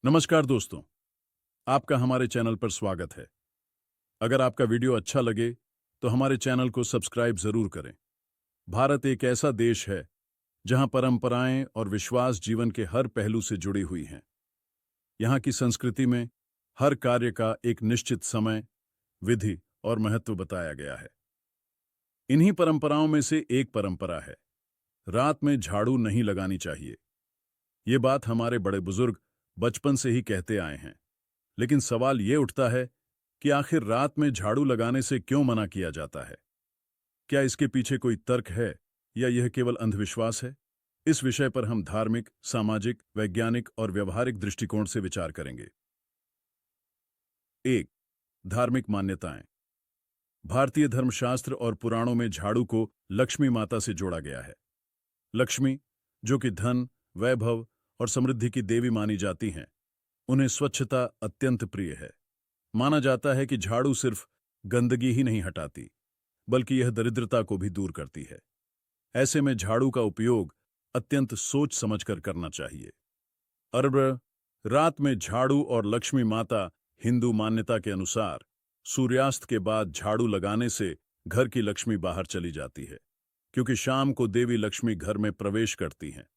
नमस्कार दोस्तों, आपका हमारे चैनल पर स्वागत है। अगर आपका वीडियो अच्छा लगे तो हमारे चैनल को सब्सक्राइब जरूर करें। भारत एक ऐसा देश है जहां परंपराएं और विश्वास जीवन के हर पहलू से जुड़ी हुई हैं। यहाँ की संस्कृति में हर कार्य का एक निश्चित समय, विधि और महत्व बताया गया है। इन्हीं परंपराओं में से एक परंपरा है, रात में झाड़ू नहीं लगानी चाहिए। ये बात हमारे बड़े बुजुर्ग बचपन से ही कहते आए हैं। लेकिन सवाल ये उठता है कि आखिर रात में झाड़ू लगाने से क्यों मना किया जाता है? क्या इसके पीछे कोई तर्क है या यह केवल अंधविश्वास है? इस विषय पर हम धार्मिक, सामाजिक, वैज्ञानिक और व्यवहारिक दृष्टिकोण से विचार करेंगे। 1. धार्मिक मान्यताएं। भारतीय धर्मशास्त्र और पुराणों में झाड़ू को लक्ष्मी माता से जोड़ा गया है। लक्ष्मी, जो कि धन, वैभव और समृद्धि की देवी मानी जाती हैं, उन्हें स्वच्छता अत्यंत प्रिय है। माना जाता है कि झाड़ू सिर्फ गंदगी ही नहीं हटाती, बल्कि यह दरिद्रता को भी दूर करती है। ऐसे में झाड़ू का उपयोग अत्यंत सोच समझकर करना चाहिए। अर्ब रात में झाड़ू और लक्ष्मी माता। हिंदू मान्यता के अनुसार सूर्यास्त के बाद झाड़ू लगाने से घर की लक्ष्मी बाहर चली जाती है, क्योंकि शाम को देवी लक्ष्मी घर में प्रवेश करती हैं,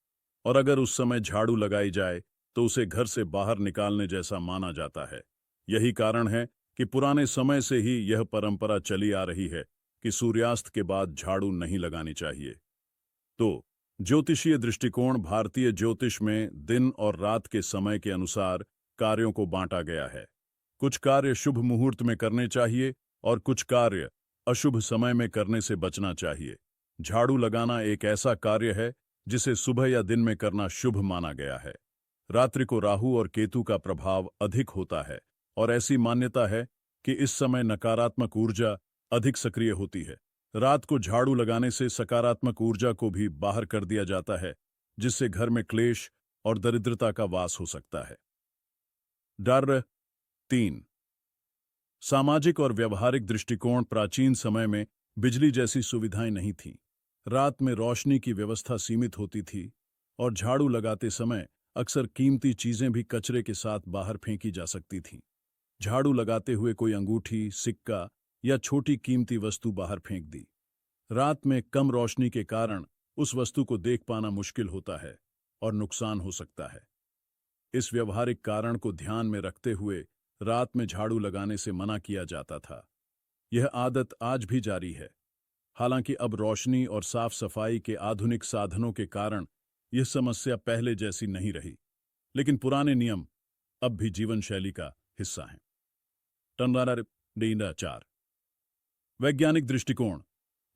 और अगर उस समय झाड़ू लगाई जाए तो उसे घर से बाहर निकालने जैसा माना जाता है। यही कारण है कि पुराने समय से ही यह परंपरा चली आ रही है कि सूर्यास्त के बाद झाड़ू नहीं लगानी चाहिए। तो ज्योतिषीय दृष्टिकोण। भारतीय ज्योतिष में दिन और रात के समय के अनुसार कार्यों को बांटा गया है। कुछ कार्य शुभ मुहूर्त में करने चाहिए और कुछ कार्य अशुभ समय में करने से बचना चाहिए। झाड़ू लगाना एक ऐसा कार्य है जिसे सुबह या दिन में करना शुभ माना गया है। रात्रि को राहु और केतु का प्रभाव अधिक होता है और ऐसी मान्यता है कि इस समय नकारात्मक ऊर्जा अधिक सक्रिय होती है। रात को झाड़ू लगाने से सकारात्मक ऊर्जा को भी बाहर कर दिया जाता है, जिससे घर में क्लेश और दरिद्रता का वास हो सकता है। डर 3. सामाजिक और व्यवहारिक दृष्टिकोण। प्राचीन समय में बिजली जैसी सुविधाएं नहीं थीं। रात में रोशनी की व्यवस्था सीमित होती थी और झाड़ू लगाते समय अक्सर कीमती चीजें भी कचरे के साथ बाहर फेंकी जा सकती थीं। झाड़ू लगाते हुए कोई अंगूठी, सिक्का या छोटी कीमती वस्तु बाहर फेंक दी। रात में कम रोशनी के कारण उस वस्तु को देख पाना मुश्किल होता है और नुकसान हो सकता है। इस व्यवहारिक कारण को ध्यान में रखते हुए रात में झाड़ू लगाने से मना किया जाता था। यह आदत आज भी जारी है। हालांकि अब रोशनी और साफ सफाई के आधुनिक साधनों के कारण यह समस्या पहले जैसी नहीं रही, लेकिन पुराने नियम अब भी जीवन शैली का हिस्सा हैं। 4. वैज्ञानिक दृष्टिकोण।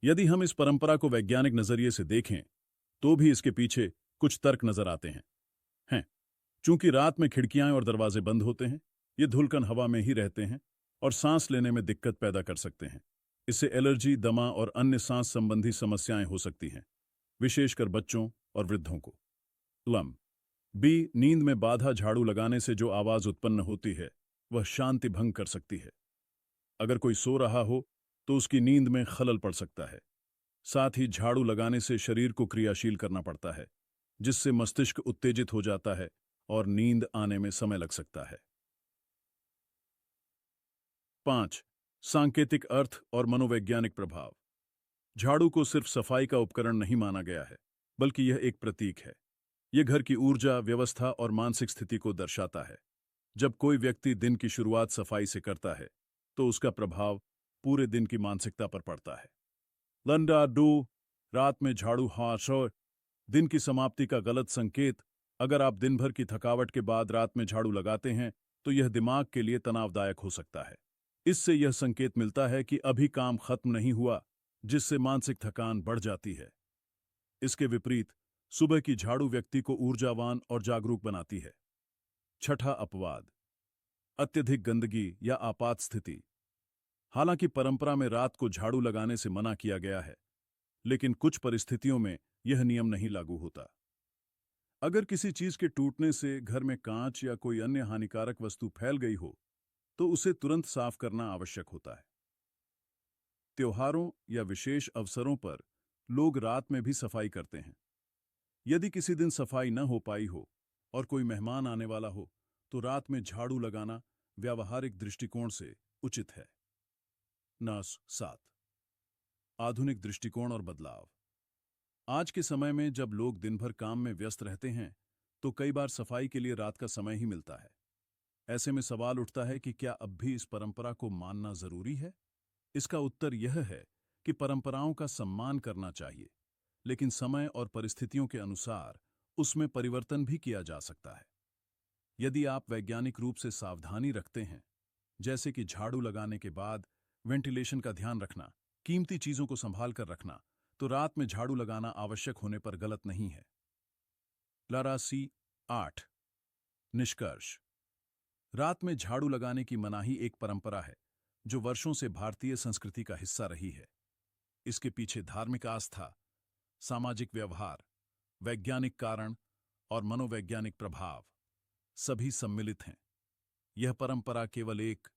यदि हम इस परंपरा को वैज्ञानिक नजरिए से देखें तो भी इसके पीछे कुछ तर्क नजर आते हैं। चूंकि रात में खिड़कियां और दरवाजे बंद होते हैं, ये धुलकन हवा में ही रहते हैं और सांस लेने में दिक्कत पैदा कर सकते हैं। इससे एलर्जी, दमा और अन्य सांस संबंधी समस्याएं हो सकती हैं, विशेषकर बच्चों और वृद्धों को। बी. नींद में बाधा। झाड़ू लगाने से जो आवाज उत्पन्न होती है वह शांति भंग कर सकती है। अगर कोई सो रहा हो तो उसकी नींद में खलल पड़ सकता है। साथ ही झाड़ू लगाने से शरीर को क्रियाशील करना पड़ता है, जिससे मस्तिष्क उत्तेजित हो जाता है और नींद आने में समय लग सकता है। 5. सांकेतिक अर्थ और मनोवैज्ञानिक प्रभाव। झाड़ू को सिर्फ सफाई का उपकरण नहीं माना गया है, बल्कि यह एक प्रतीक है। यह घर की ऊर्जा, व्यवस्था और मानसिक स्थिति को दर्शाता है। जब कोई व्यक्ति दिन की शुरुआत सफाई से करता है तो उसका प्रभाव पूरे दिन की मानसिकता पर पड़ता है। 2. रात में झाड़ू हाथ। दिन की समाप्ति का गलत संकेत। अगर आप दिन भर की थकावट के बाद रात में झाड़ू लगाते हैं तो यह दिमाग के लिए तनावदायक हो सकता है। इससे यह संकेत मिलता है कि अभी काम खत्म नहीं हुआ, जिससे मानसिक थकान बढ़ जाती है। इसके विपरीत सुबह की झाड़ू व्यक्ति को ऊर्जावान और जागरूक बनाती है। 6. अपवाद। अत्यधिक गंदगी या आपात स्थिति। हालांकि परंपरा में रात को झाड़ू लगाने से मना किया गया है, लेकिन कुछ परिस्थितियों में यह नियम नहीं लागू होता। अगर किसी चीज के टूटने से घर में कांच या कोई अन्य हानिकारक वस्तु फैल गई हो तो उसे तुरंत साफ करना आवश्यक होता है। त्योहारों या विशेष अवसरों पर लोग रात में भी सफाई करते हैं। यदि किसी दिन सफाई न हो पाई हो और कोई मेहमान आने वाला हो तो रात में झाड़ू लगाना व्यावहारिक दृष्टिकोण से उचित है। 7 आधुनिक दृष्टिकोण और बदलाव। आज के समय में जब लोग दिन भर काम में व्यस्त रहते हैं तो कई बार सफाई के लिए रात का समय ही मिलता है। ऐसे में सवाल उठता है कि क्या अब भी इस परंपरा को मानना जरूरी है? इसका उत्तर यह है कि परंपराओं का सम्मान करना चाहिए, लेकिन समय और परिस्थितियों के अनुसार उसमें परिवर्तन भी किया जा सकता है। यदि आप वैज्ञानिक रूप से सावधानी रखते हैं, जैसे कि झाड़ू लगाने के बाद वेंटिलेशन का ध्यान रखना, कीमती चीजों को संभाल कर रखना, तो रात में झाड़ू लगाना आवश्यक होने पर गलत नहीं है। 8 निष्कर्ष। रात में झाड़ू लगाने की मनाही एक परंपरा है जो वर्षों से भारतीय संस्कृति का हिस्सा रही है। इसके पीछे धार्मिक आस्था, सामाजिक व्यवहार, वैज्ञानिक कारण और मनोवैज्ञानिक प्रभाव सभी सम्मिलित हैं। यह परंपरा केवल एक